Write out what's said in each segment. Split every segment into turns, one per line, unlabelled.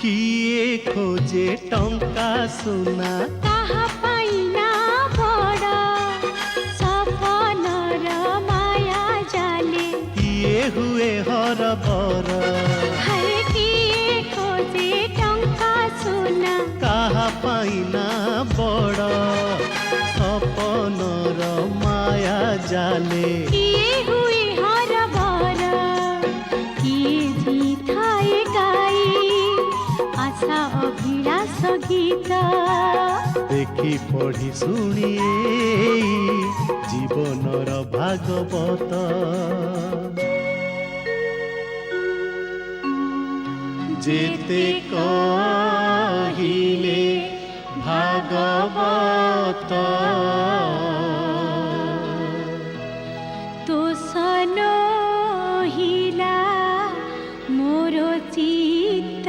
किए खोजे टंका सुना
कहा पाइना बड़ा सपनर माया जाले
किए हुए हर बर
हर किए खोजे टंका सुना
कहा पाइना बड़ सपनर माया जाले
किए हुए हर बर किए जी थाए गाई आशा अभिलाष गीत
देखी पढ़ी शुणिए जीवनर भागवत जेते कहिले भागवत
तो सनो हिला मोरो चित्त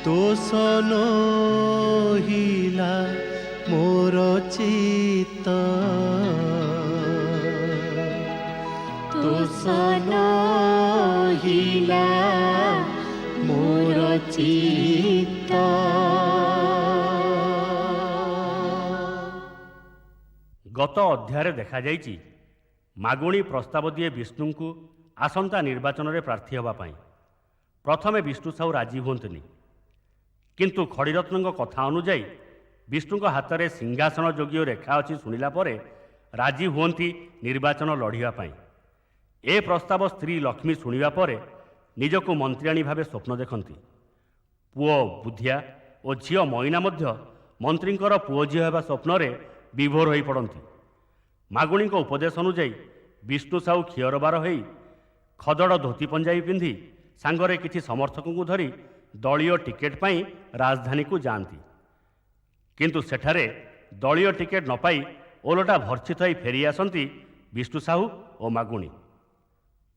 तोषनो हिला मोर चित्त तोषनो हिला मोर चित्त।
गत अध्याय देखा जाइछि मागुणी प्रस्ताव दिए विष्णु को आसंता निर्वाचन में प्रार्थी होगा प्रथमे विष्णु साहू राजी हुंतनी किंतु खड़ीरत्न कथा अनुजाई विष्णु हाथ में सिंहासन जोग्य रेखा अच्छी शुणिला परे राजी हुंती निर्वाचन लड़ाई ए प्रस्ताव स्त्री लक्ष्मी शुणिबा परे निजको मंत्रियाणी भावे स्वप्न देखती पुओ बुधिया और झील मईना मध्य मंत्रींकर पुओ झील होगा स्वप्न विभोर हो पड़ती मागुणी उपदेश अनुजाई विष्णु साहू खियरबार हो खदड़ धोती पंजाबी पिंधि सांगरे किछि समर्थकों को धरी दलीय टिकेट पाई राजधानी को जाती किंतु सेठारे दलीय टिकेट न पाई ओलटा भर्चित हो फेरी आसती विष्णु साहू और मागुणी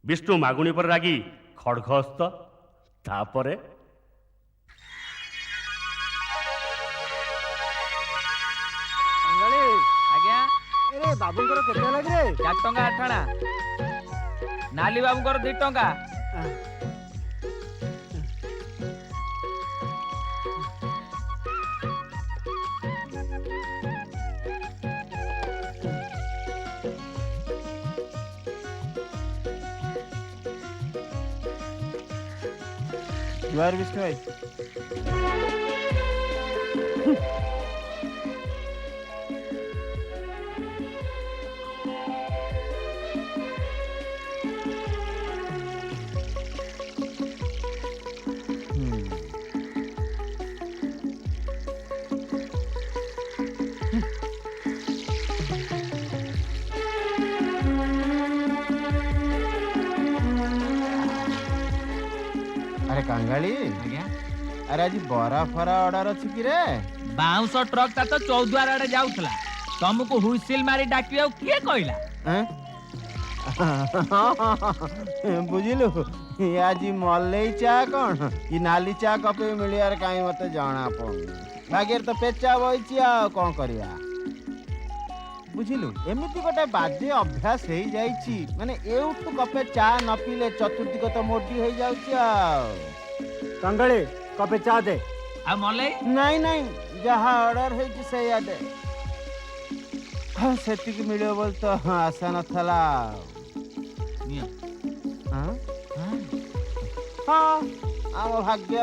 विष्णु मागुणी पर रागी खड़गहस्त तापरे
बाबूंकर केते लागे 4 टंका 8 आना नाली बाबूंकर 2 टंका जुआर विष्णु भाई अरे कांगाली अरे आज बरा फरा ऑर्डर अच्छी कि रे
बाउंस ट्रक ता तो चौद्वार आड़े जाउथला तुमको हुइसिल मारी डाकियो किए कहला
बुझिलु ये आज मलई चा कौन कि नाली चा कपे मिलियार काई मते जाना पड़ भाग्यर तो पेचा बइची आ कोन करिया बुझिलु एमिति गोटे बाजे अभ्यास हो जाइछि माने एउठु कपे चा न पीले चतुर्थी को तो मोटी हो जाउछि आ कंगळे कपे चा दे
आ मलई
नहीं नहीं जहा ऑर्डर है कि से याद है हां सेति की मिलियो बोल तो आशा न थला
निया
हां हां आम भाग्य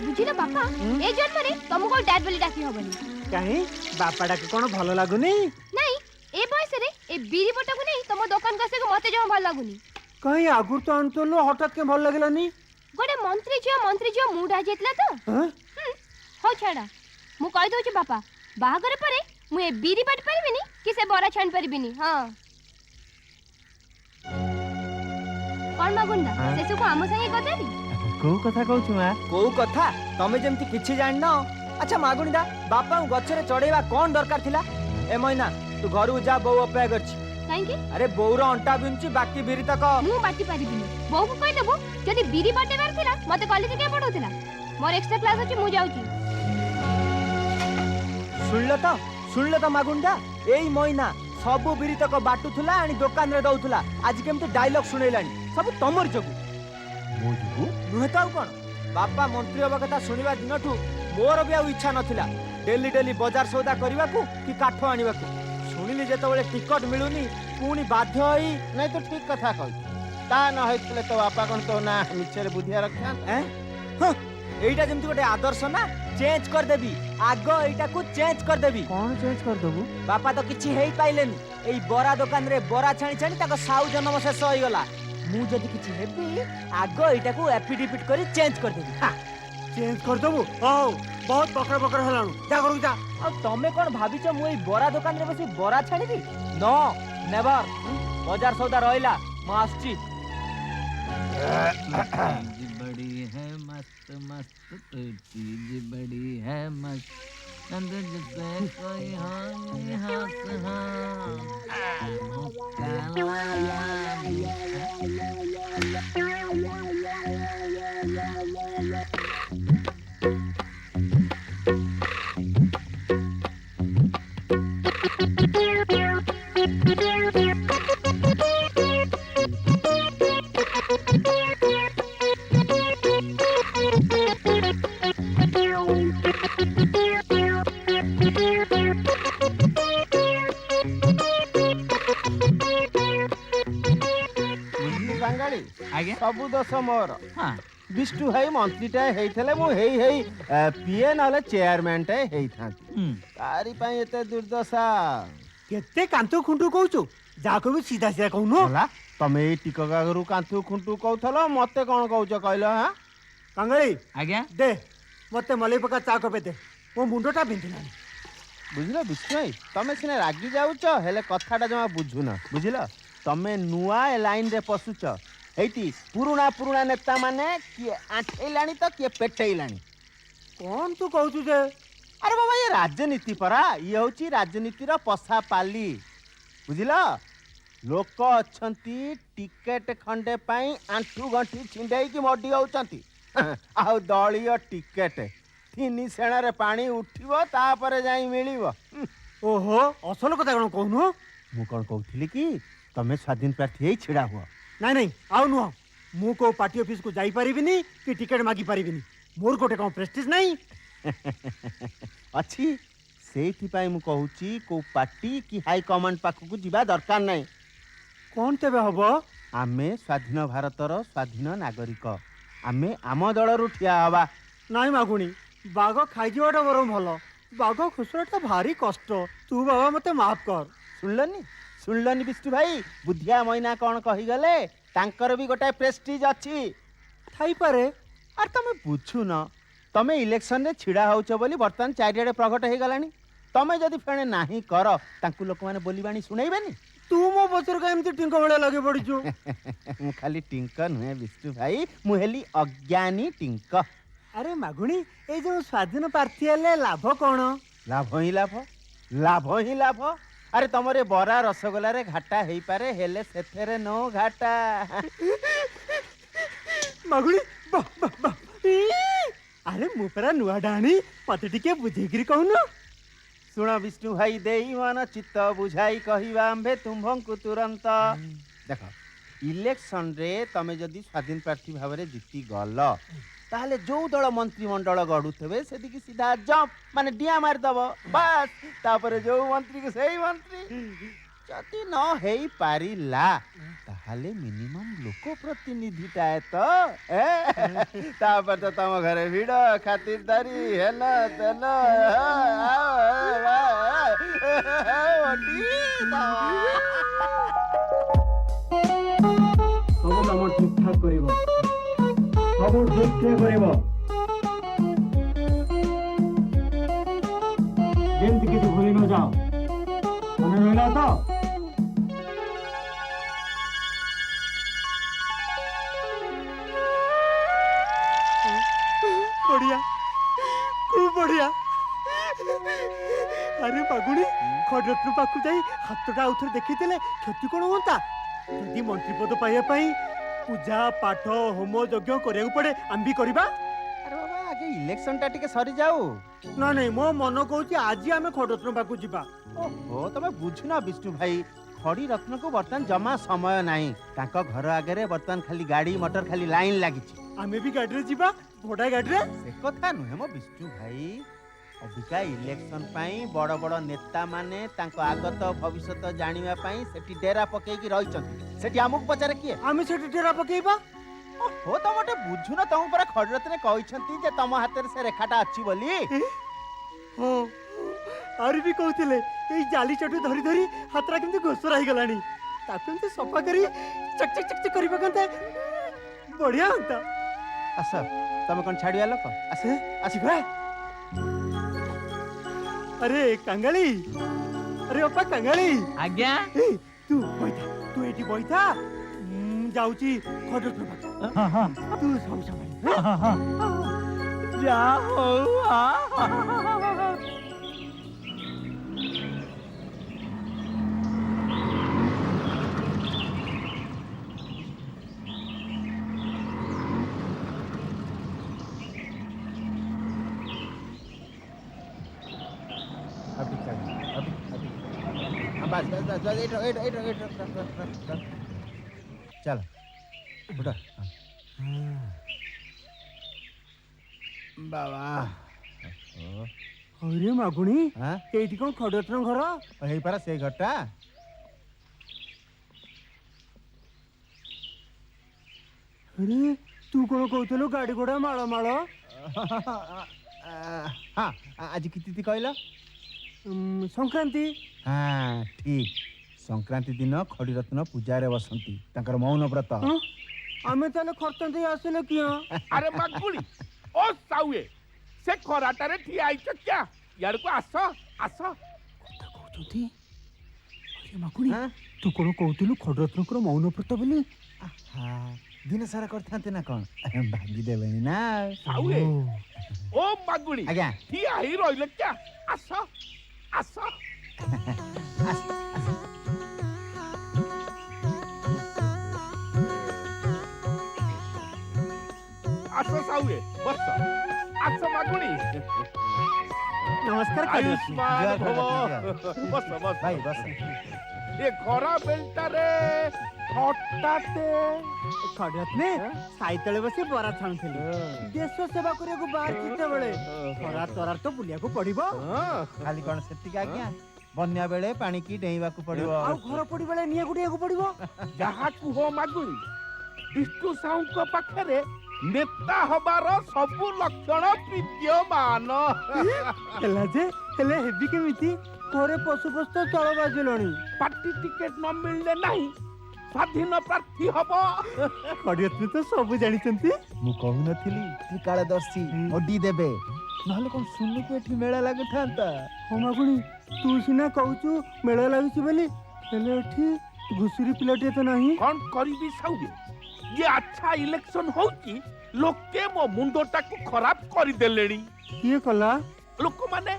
बुझिला बापा ए जन्म रे तुमको डैड बोली डाकी होबनी
काहे बापा डाके कोन भलो लागुनी
नहीं ए बयस रे ए बीरी बटा को नहीं तुम दुकान कसे को मते जमा भल लागुनी
कहीं आगुर तो अनतलो हठात के भल लागलानी
गोटे मंत्री जो मुडा जेतला तो हो छाड़ा मु कहि दउ छी बापा बाहागर परे मु ए बीरी बाट परिबिनी कि से बरा छान परिबिनी हां कोन मागुंडा से को आम संगे कथाबी
को कथा कहू मा
को कथा तमे जेमति किछि जान न अच्छा मागुंडा बापा गछरे चढ़ेबा कोन दरकार थिला ए मइना तू घरु जा बौ अपेक्षा करछि
काहेकि
अरे बौर अंटा बिनछि बाकी बीरी तक
मु बाटी परिबिनी बौ को कहि देबो जदी बीरी बाटेबार थिला मते कॉलेज के पढौतिला मोर एक्स्ट्रा क्लास अछि मु जाउची
सुनल तो मागुंडा एई मइना सब बिरितक बाटुला आनी दुकान रे दउथुला आज केमती डायलॉग सुनेलानी सब तमर जगु
मो जुगु
नुहे तो कौन बापा मंत्री हवा कथा शुणा दिन मोर भी आउ इच्छा नथिला डेली डेली बाजार सौदा करने को कि काठ आने को शुणिली जिते टिकट मिलूनी पुणी बाध्य होई
नहीं तो ठीक कथा कह ता न होइतले तो बापा कौन तो ना मिछरे बुधिया रखा
एटा जमती गोटे आदर्श ना चेंज कर देबी आग एटा को चेंज कर देबी
कौन चेंज कर दबु
बापा तो किछि हेई पाइलेनी एई बरा दुकान रे बरा छाणी छाणी ताको साउ जन्म शेष होई गला मु जदी किछि हेबी आग एटा को एफिडेविट करी चेंज कर देबी
चेंज कर दबु ओ बहुत बकर बकर हलानु जा करू जा
आ तमे कोन भाबिछ मु एई बरा दुकान रे बसी बरा छाणीबी नो नेवर बाजार सौदा रहिला म आस्ची
बड़ी है मस्त मस्त चीज बड़ी है मस्त नंद जैसे कोई हाय हाथ आगे
सबु दोष मोर
हाँ
विष्णु भाई मंत्रीटा हेइथले मु हेई हेई पीए नले चेयरमैन टे हेइथांती तारी पई एते दुर्दशा
केते कांतु खुंटू कहूछु जाको भी सीधा सीधा कहूनो
होला तमे ए टिकगागरु कांतु खुंटू कहथलो मते कोन कहउछ कहलो हां
कांगली
आज्ञा
दे मते मलई पका चा कपे दे मो मुंडटा बिंधिलानी
बुझलो विष्णु भाई तमे सिने रागी जाउछ हेले कथाटा जमा बुझुना बुझलो तमे नुआ ए लाइन रे पसुछ एटी पुरुना पुरुना नेता माने किए आठैलानी तो किए पेटैलानी
कौन तू कहूछु जे
अरे बाबा ये राजनीति परा ये होची राजनीति रो पसा पाली बुझिलो लोक अछंती टिकेट खंडे पाई आंठू गंठी छिंडेई की मडी होउचंती आउ दलियो टिकेट तीन सेणा रे पानी उठिबो तापरे जाई मिलिबो
ओहो असल कथा कोन कहूनो
मु कोन कहउथिली कि तमे स्वाधीन प्रार्थी हेई छिड़ा हुआ
नहीं नहीं आउ नुह मु को पार्टी ऑफिस को जाई परिबिनी कि टिकट मागी परिबिनी मोर कोटे कौन प्रेस्टिज नहीं
अच्छी सेठी पाई मु कहूची को पार्टी की हाई कमांड पाखु को जीवा दरकार नहीं
कौन तेबे हबो
आमे स्वाधीन भारतर स्वाधीन नागरिक आमे आम दल रु ठिया हवा
नहीं मागुणी बाघ खाई जीवाटा बरम भलो बाघ खुसराटा भारी कष्ट तू बाबा मते माफ कर
सुनलनी विष्णु भाई बुद्धिया मैना कौन कही गले तांकर भी गोटाए प्रेस्टीज अच्छी
थाई पारे
आर तमे बुझु न तमे इलेक्शन रे छिड़ा होउछ बोली बर्तमान चारियाडे प्रकट हे गलानी तमे जदी फेणे नाही कर तांकु लोक माने बोलीबाणी सुनाइबेनी
तू मो पचर का एमती टिंक बळे लगे पड़िछु
मु खाली टिंक नुहे विष्णु भाई मु हेली अज्ञानी टिंक
अरे मागुणी ए जो स्वाधीन प्रार्थी हेले लाभ कोन
लाभ ही लाभ अरे तमरे बरा रसगोल्ला रे घाटा हेई पारे हेले सेथेरे नो घाटा
मागुणी अरे मु परा नुआ डाणी मते टिके बुझेगिरी कहूनो
सुन विष्णु भाई देई मन चित्त बुझाई कहिबा आम्भे तुम्भंकु तुरंत देख इलेक्शन रे तमे जदी स्वाधीन प्रार्थी भाव रे जीती गल ताहले जो दल मंत्रिमंडल गढ़ुथे से सीधा जंप माने डिया मार दब बस तापर जो मंत्री के सही मंत्री जदि न हेई पारिला ताहले मिनिमम लोक प्रतिनिधिटा है तो तापर तो तम घरे भिड़ खातिरदारी हेला तेला
सब काम ठीक ठाक करिवो सब ठीक से करिवो जेमती किछु भूली न जाओ मने रहला तो बढ़िया खूब बढ़िया अरे बागुणी खडरत्न पाखु जाई हातटा उथर देखितेले क्षति कोन होता यदि मंत्री पद पाइया पाई पूजा पाठ होम यज्ञ करिया पड़े हम भी करबा
अरे बाबा आगे इलेक्शन टा टिके सरी जाऊ
ନା ନାଇଁ ମୋ ମନ କହୁଛି ଆଜି ଆମେ ଖଡରତ୍ନ ପାଖକୁ ଯିବା।
ओहो तमे बुझुना विष्णु भाई खड़ी रत्न को बर्तमान जमा समय नहीं तांको घर आगे बर्तमान खाली गाड़ी मोटर खाली लाइन लगी
ଆମେ ବି ଗାଡ଼ିରେ ଯିବା ଭଡା ଗାଡ଼ିରେ।
से कथा नुहे मो विष्णु भाई अबिका इलेक्शन पाई बड़ बड़ नेता माने तांको आगत भविष्यत जानिबा पाई सेठी डेरा पकेकी रहिचंती सेठी हमक पचारे किए
ଆମେ ସେଠି ଡେରା ପକେଇବା।
हो तो मटे बुझुना तम पर खड़रत्ने कहिसंती जे तम हाତରେ से रेखाटा अछि बोली
ହଁ ଆହୁରି ବି କହୁଥିଲେ ଏଇ ଜାଲି ଚଟୁ ଧରି ଧରି ହାତଟା କେମିତି ଘୋଷରା ହେଇଗଲାଣି ତାକୁ ଏମିତି ସଫା କରି ଚକ୍ ଚକ୍ ଚକ୍ ଚକ୍ କରିବା କେନ୍ତେ ବଢିଆ ହୁଅନ୍ତା।
आस तमे कोन छाडिया लोक आसे
ଆସିବା। अरे कांगाली अरे अप्पा कांगाली
आज्ञा
ए तू बैठा तू एठी बैठा जाउची खडरत्न पाख तू सब संभाल
जा हो
अभी बस बस बस चल उठा बाबा
अरे मागुणी
हाँ
एठी कोन खडरत्न घर
यही पर से घटा
अरे तू कोन कहतलो गाड़ी घोड़ा माळ माळ
हाँ आज की तिथि कहला
संक्रांति
हाँ ठीक संक्रांति दिन खड़ीरत्न पूजा रे बसंती तांकर मौन व्रत
आमे ताले खर्चंती आसिले किया
अरे मगुली ओ साउए से खराटारे ठिया आइछ क्या यार को आस आस
कथा कहउछंती अरे मागुणी
हाँ
तू कोन कहतलो खडरत्नकर मौन व्रत बोली
हाँ दिन सारा करथांते ना कौन भागी देबेनी ना
साउए ओ मगुली
आज्ञा
ठिया ही रहिले क्या आस आस आस साउए बस आस मगुली
नमस्कार
आयुष्मान
जय
भव
खड़रत्न
बस बस
भाई बस
ये खरा बेलटारे हटाते
खडरत्ने साइतळे बसी बरा छाणुथिले देश सेवा करियाको बाहर चिते बेले खरा तरार तो बुलियाको पड़िबो
खाली कौन सेति आज्ञा बन्या बेले पानी की डेइबा को पड़िबो
आ घर पड़ी बेले निया गुडियाको पड़िबो
जहा कुह मागुरी विष्णु साहू पाखरे नेता हबार सबु लक्षण विद्यमान
हेला जे हेले हेबी केमिति कोरे पशु पस्त चल बाजिलोनी
पार्टी टिकेट न मिलले नहीं स्वाधीन प्रार्थी हब
खडरत्ने तो सब जानिचंती
मु कहू नथिली त्रिकालदर्शी ओडी देबे नहले कोन सुन्नु को एठी मेला लागुथांता
हो मागुणी तू सिना कहूचु मेला लागिछि बोली हेले एठी घुसुरी पिलाटे तो नाही
कौन करिबी साउबे ये अच्छा इलेक्शन होची लोके मो मुंडटा को खराब करि देलेनी
किए कला
लोक माने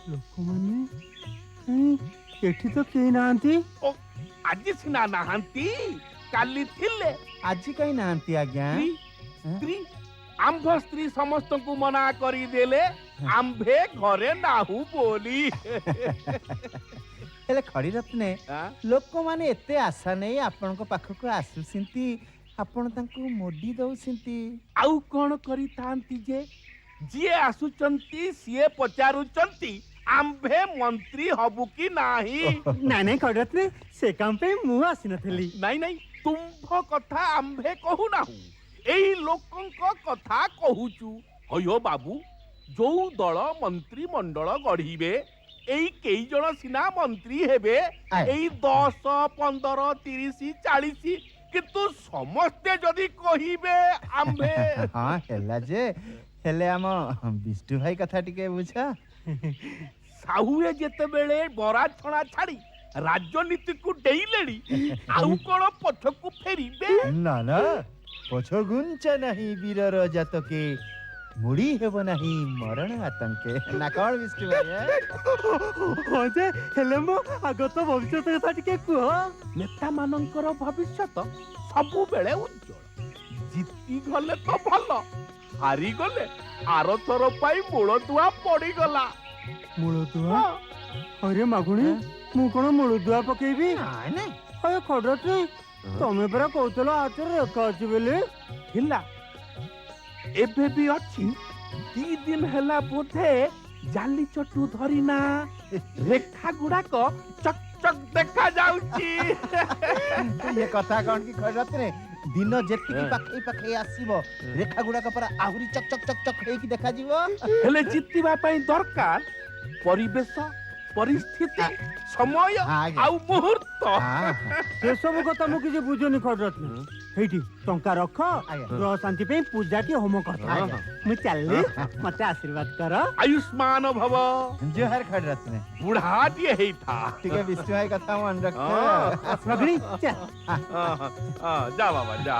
लोक माने एठी तो केही नांती
ओ आज सिना नाहंती काली थिले
आजी कहीं नांती आज्ञा
स्त्री स्त्री आंभ स्त्री समस्त को मना करी देले आंभे घरे नाहू बोली
हेले खड़ीरत्ने
हाँ?
लोक माने एते आशा नहीं आपण को पाखो को आसुसिंती आपण तांको मोडी दउसिंती
आउ कौन करी थांती जे जिए आसुचंती सिए पचारुचंती आंभे मंत्री हबु की नाही
नाई नाई खडरत्ने से काम पे मु आसी नथली
नहीं नहीं तुम्भ कथा आंभे कहू नाहू एही लोकंक कथा कहूचु हयो बाबू जो दल मंत्री मंडल गढ़िबे एई केई जण सिना मंत्री हेबे
आए।
एई 10 15 30 40 किंतु समस्ते जदि कहिबे आंभे
हाँ हेला जे हेले आम विष्णु भाई कथा टिके बुझा
साहुए जेते बेले बरा छणा छाड़ी राजनीति को डेइलेनी आउ कोन पछकु फेरिबे
ना ना पछो गुंचा नहीं वीरर जातके मुड़ी हेब नहीं मरण आतंके ना कौन विष्णु भाई
हो जे हेले मो आगत भविष्यत कथा टिके कुह
नेता मानकर भविष्यत सबु बेले उज्जवल ଜିତି ଗଲେ ତ ଭଲ, ହାରି ଗଲେ ଆର ଥର ପାଇଁ ମୂଳଦୁଆ ପଡିଗଲା।
ମୂଳଦୁଆ? अरे मागुणी मु कोन मूलदुआ पकेबी? अरे खडटी तमे परा कहतलो आचर रेखा अछि बेले
हिला एबे भी अछि। 2 दिन हैला बोधे जाली चटू धरिना रेखा गुड़ाक चक चक देखा जाउची।
ये कथा कौन की खजत रे दिन जेतिकी पाखई पाखई आसीबो रेखा गुड़ाक पर आहुरी चक चक चक चक हेकी देखा जीवो।
हेले जितिबा पई दरकार परिवेश, परिस्थिति, समय आउ मुहूर्त।
से सब कथा मु किजे बुझोनी खडरत हेठी टंका रख ग्रह शांति पे पूजा की होम कर मु चलली मते आशीर्वाद कर।
आयुष्मान भव।
जोहर खडरत ने
बुढ़ा दिए हेई था।
ठीक है विष्णु भाई कथा मन रख।
मगनी चल
जा बाबा जा।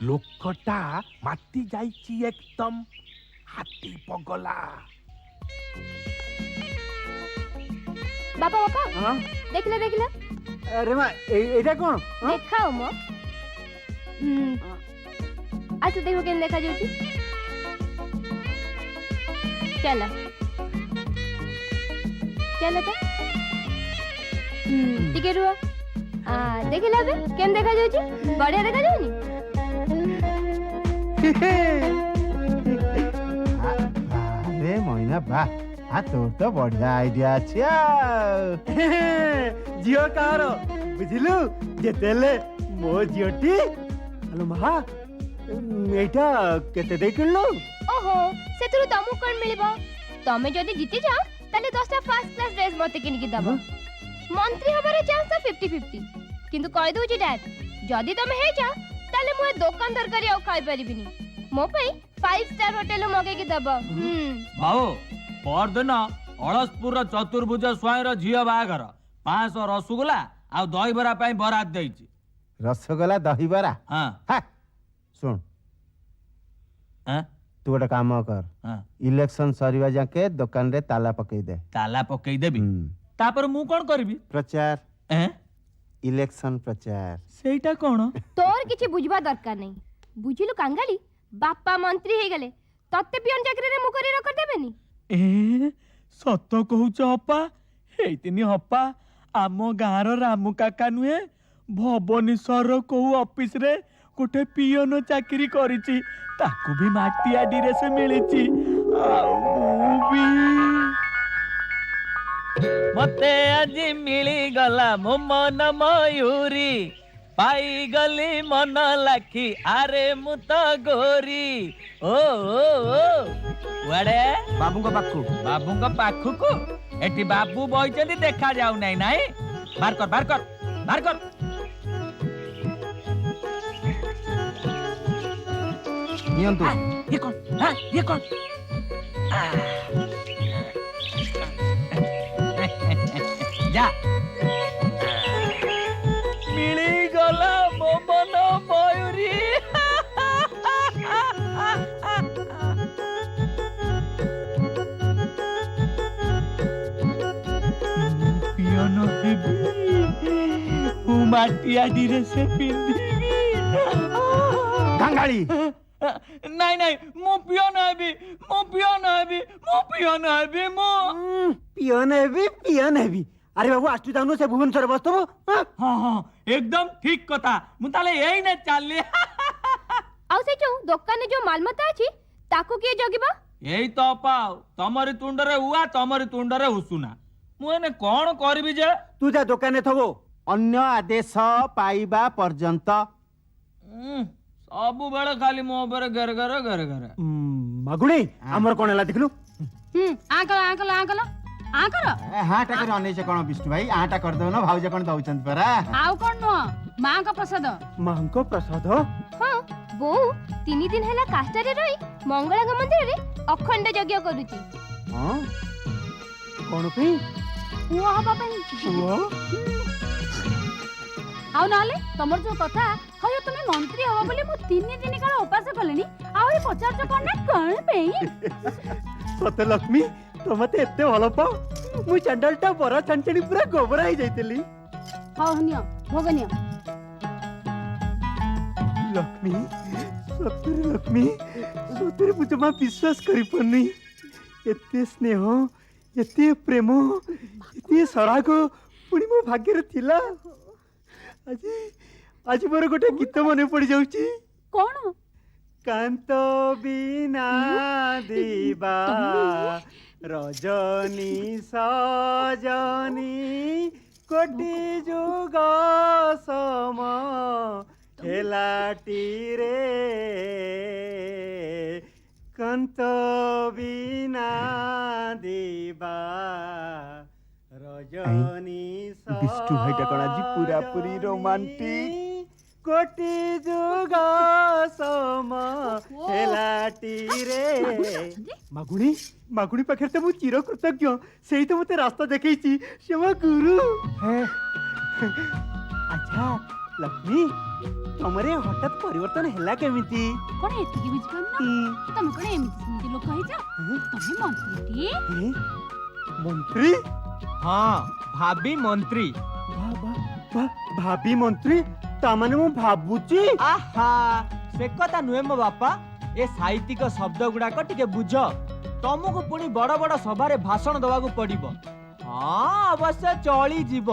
लोकटा माती जाइची एकदम हाथी पगला।
बापा बापा
हां
देखला देखला
अरे मा एटा कोन
देखाओ मो। आज देखो केन देखा जाउची। चला चला तो टिके रुआ देखला बे केन देखा जाउची। बढ़िया देखा जाउनी।
अरे मोइना बा आ तो बढ़िया आइडिया अछि।
जियो कार बुझिलु जेतेले मो जियोटी हेलो महा एटा केते दे किलो।
ओहो सेतरु तमु कोन मिलिबो। तमे जदी जीति जाओ ताले 10टा फर्स्ट क्लास ड्रेस मते किनि कि दबो। मंत्री हबारे चांस 50-50 किंतु कहि दोची डैड जदी तमे हे जा ताले मो दुकान तरकारी आ खाइ परिबिनी। मो पई 5 स्टार होटल मगे कि दबो।
भाऊ परदिन अळसपुर चतुर्भुज स्वाईर झियो बागर 500 रसगुल्ला आ दही बरा पई बरात देइची।
रसगोला दही बरा।
हां
सुन
हां
तू गोटे काम कर
हां
इलेक्शन सरीवा जाके दुकान रे ताला पकई दे।
ताला पकई देबी तापर मु कोन करबी।
प्रचार
हैं
इलेक्शन प्रचार
सेटा कोन
तोर किछि बुझबा दरकार नहीं। बुझिलु कांगाली बापा मंत्री हे गेले तत्ते पियन चाकरी रे मुकरी रख देबेनी।
ए सत कहूच हप्पा हेतिनी हप्पा आम गाँर रामू काका नुहे भुवनेश्वर को ऑफिस रे गोटे पियन चाकरी करिछि ताकू भी माटिया डिरे से मिलिछि। मते आज मिली गला मो मन मयूरी पाई गली मन लाखी आरे मु तो गोरी। ओ वड़े
बाबू
बाबू पाखु को एटी बाबू बइचंदी देखा जाऊ नाही नाही। बार कर बार कर बार कर।
नियंतु
ये कौन हां ये कौन जा मिली गला मो मन मयूरी। पियानो हेबी माटिया डिरे से पिंदी
गंगाली
नहीं नहीं मो पियानो हेबी मो पियानो हेबी मो पियानो हेबी मो
पियन हेबी। अरे बाबू आस्तु जानो से भुवनेश्वर बसतो।
हां हां एकदम ठीक कथा मु ताले एई ने चालली।
आउ से जो दुकान जो मालमता अछि ताकू के जगिबा।
एई तो पाओ तमरी तुंडरे हुआ तमरी तुंडरे हुसुना मु एने कोन करबी जे।
तू जा दुकान थबो
अन्य आदेश पाइबा पर्यंत
सब बेले खाली मो ऊपर घर घर घर घर।
मगुणी हमर कोन हला देखलु।
आंकल आंकल आंकल आंकल
हाटा कर अने से कोन विष्णु भाई आटा कर दो ना भाऊज कोन दउचंत परा।
आउ कोन नो मां का प्रसाद।
मां को प्रसाद
हां बो 3 दिन हैला काष्टारे रही मंगळांग मंदिर रे अखंड यज्ञ करूची।
हां कोन पे
हुआ हबा पई
हुआ
आउ नाले तमर जो कथा हयो तुमे मंत्री हो बोली मु 3 दिन काल उपास कलेनी आउ 50 कोन कोन पे
सत लक्ष्मी तो मते एते भल पाओ मु चंडालटा बरा छाणछाणी पूरा गोबरा ही जाइतली
हाँ नियो भोग नियो
लक्ष्मी सतरे मु जमा विश्वास करि पन्नी एते स्नेह एते प्रेम एते सराग पुणी मो भाग्य रे थिला आज आज मोर गोटे गीत मने पड़ जाउची
कौन
कांत बिना दीवा रजनी सजनी कोटि जुग सम खेलाटी रे कांत बिना दीवा रजनी
बिष्णु भाईटा कौन आज पूरा पूरी रोमांटिक
कोटि जुग सम खेलाटी रे मागुणी मागुणी पाखे तो मु चिर कृतज्ञ से तो मते रास्ता देखैछि से मो गुरु अच्छा लक्ष्मी तमरे हठात परिवर्तन हैला केमिति
कौन एतिकी बुझ पान तुम कौन एमिति सेमिति लोक कहि जा तुम मंत्री
मंत्री
हाँ भाभी मंत्री
भाभी मंत्री तामाने मु भाबुची
आहा से कथा नुहे मो बापा ए साहित्यिक शब्द गुड़ाक टिके बुझ तुमको पुणी बड़ बड़ सभारे भाषण दवाकू पड़िबो हाँ अवश्य चली जीव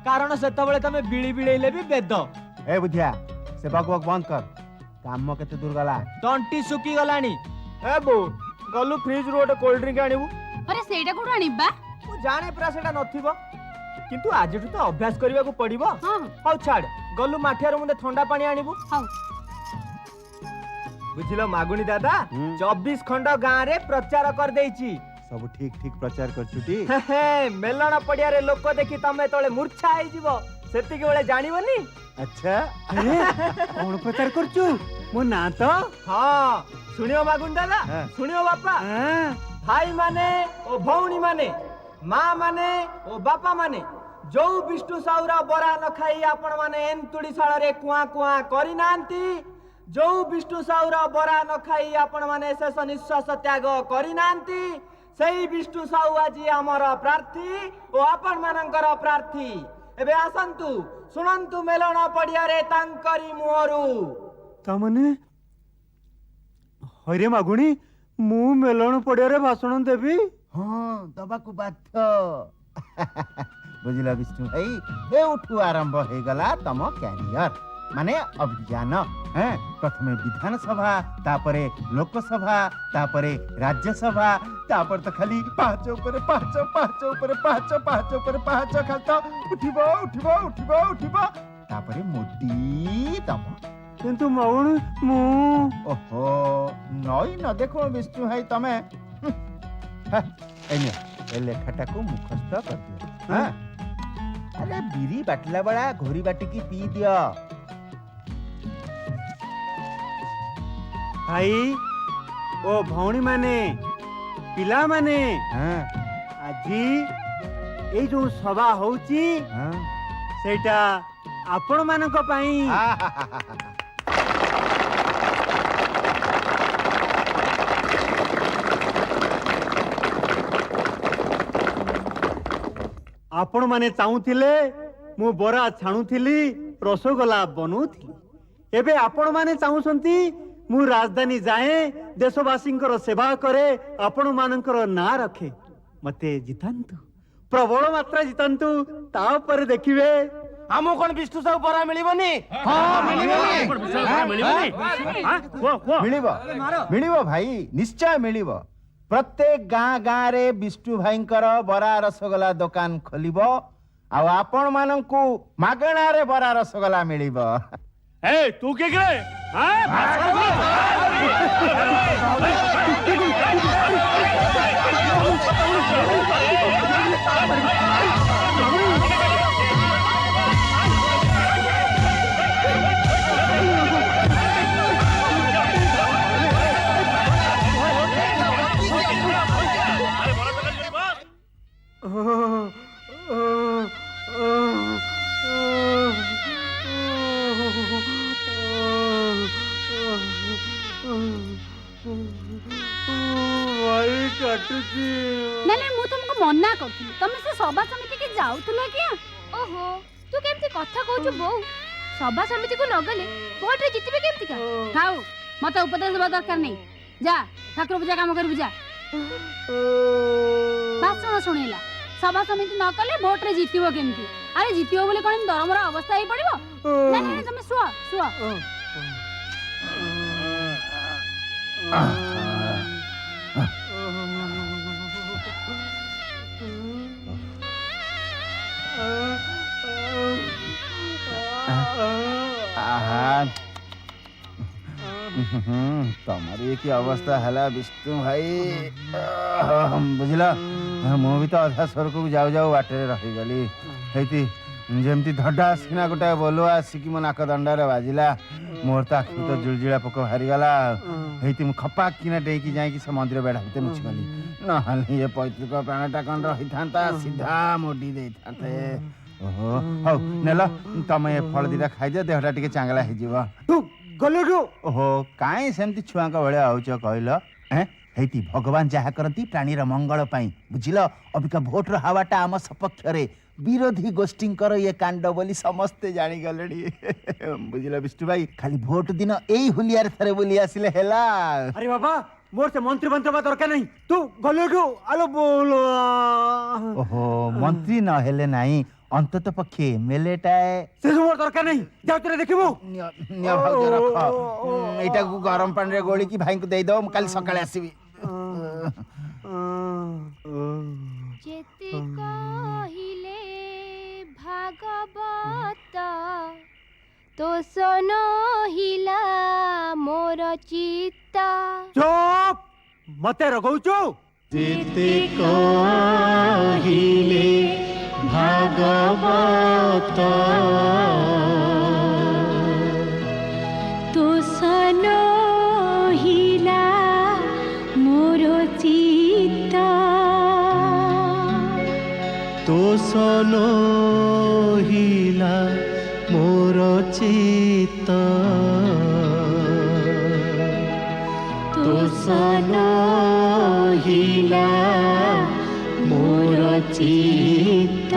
कारण सेतबेले तमे बिळी बिळेले भी वेद
ए बुधिया से बकबक बंद कर काम केते दूर गला
तंटी सुकी गलानी ए बो गलु फ्रिज रो गोटे कोल्ड ड्रिंक आनिबू
अरे सेटा कोड आनिबा
मु जाने पूरा सेटा नथिबो किंतु आज तो अभ्यास करबा को पड़िबो
हां
हाउ छाड़ गलु माठियारो मुंडे ठंडा पानी आनिबू
हाउ
बुझिलो मागुणी दादा 24 खंड गाँ रे प्रचार कर देइची
सब ठीक ठीक प्रचार कर छुटी
मेलण पड़िया रे लोक देखि तमे तळे मूर्छा आइ जीवो सेति के बेले जानिबनी
अच्छा
अरे कौन प्रचार करछु मो ना तो
हां सुनियो मागुणी दादा
हाँ।
सुनियो बापा
हां
भाई माने ओ भौणी माने माँ माने ओ बापा माने जो विष्णु साउरा बरा न खाई आपण माने एंतुड़ी साळ रे कुआ कुआ करि नांती जो विष्णु साउरा बरा न खाई आपण माने शेष निश्वास त्याग करि नांती सेही विष्णु साउ आजी हमर प्रार्थी ओ आपण मानकर प्रार्थी एबे आसंतु सुनंतु मेलण पड़िया रे तांकरी मुहरु
तामने हरे मागुणी मु मेलण पड़िया रे भाषण देबी
हाँ दबाकू बाध्य बुझिला विष्णु भाई एउठू आरंभ हो गला तम कैरियर माने अभियान हैं प्रथमे विधानसभा तापरे लोकसभा तापरे राज्यसभा तापर तो खाली पाँच ऊपर पाँच पाँच ऊपर पाँच पाँच ऊपर पाँच खालता उठिबो उठिबो उठिबो उठिबो तापरे मोदी तम
किंतु मागुणी मु
ओहो नई न देखो विष्णु भाई तमे ए लेखाटा को मुखस्थ कर दियो हां अरे बिरी बाटला बड़ा घोरी बाटी की पी दियो
भाई ओ भौणी माने पिला माने
हां
आजी ए जो सभा होउची
हां
सेटा आपण मानक पई आपण माने चाहूथिले मु बरा छाणुथिली रसगोला बनौथिली एबे आपण माने चाहूसंती मु राजधानी जाए देशवासींकर सेवा करे आपण मानकर ना रखे मते जितांतु प्रबल मात्रा जितांतु तापर देखिबे
हमो कोन विष्णु साउ बरा मिलिबनी
हां
मिलिबो
मिलिबो भाई निश्चय मिलिबो प्रत्येक गाँ गाँ रे विष्णु भाईंकर बरा रसगोला दुकान खोलिबो आ आपण मानंकु मागणा रे बरा रसगोला मिलिबो
ए तू के करे
भाई काटू
ना ना मु तुमको मना करथि तमे से सभा समिति के जाउतलो क्या
ओहो तू केमती कथा कहू बो सभा समिति को नगले भोट रे जितबे केमती का
खाऊ मत उपदेश देबा दरकार नहीं जा ठाकुर पूजा काम कर बुझा भाषण शुणिला सभा समिति न कले भोट रे जितिबो केमती अरे जितिबो बोले कोन दरमरा अवस्था ही पड़िबो ना ना तमे सुआ सुआ
तुम्हारी की अवस्था है विष्णु भाई बुझल मु भी तो अधा स्वर को जाऊ जाऊ बाटे रहीगली हेती जेमती धड्डा आसिकिना गोटे बोलो आसिकी मो नाक दंडारे बाजिला मोर तो आखि तो जुलजुला पोक बाहरी गला हेती मु खपाक किना डेकी जाई से मंदिर बेढ़ा भीतर नुची गली नहले ये पैतृक प्राणटा कौन रही था सीधा मोडी दे थाते ओहो हौ नेला तमे फल दिटा खाइ दे देहटा टिके चांगला हे जीव
तू गलडू
ओहो काई सेमती छुआंका भले आउछ कहलो हैं हेती भगवान जहा करती प्राणी र मंगल पाई बुझिलो अबिका भोट र हवाटा आम सपक्ष रे विरोधी गोष्ठींकर ये कांड बोली समस्ते जानी गलेडी बुझिलो विष्णु भाई खाली भोट दिन एई हुलियार थरे बोली आसिले हेला
अरे बाबा मोर से मंत्री बंत्र दरकार नहीं तू गलडू आलो बोलो
ओहो मंत्री न हेले नाही अंतत पक्षे मेलेटाए
से मोर दरकार नहीं जाऊ तरे देखिबो
निया भाग रख एटा को गरम पानी रे गोली की भाई को दे दो काल सकाळे आसीबी
जेते कहिले भागवत तो सोनो हिला मोर चित्त
चुप मते रगौचो
जेते कहिले भागवत
तो सनो हिला मोर चित्त
तोसनो हिला मोर चित्त तोसनो हिला मोर चित्त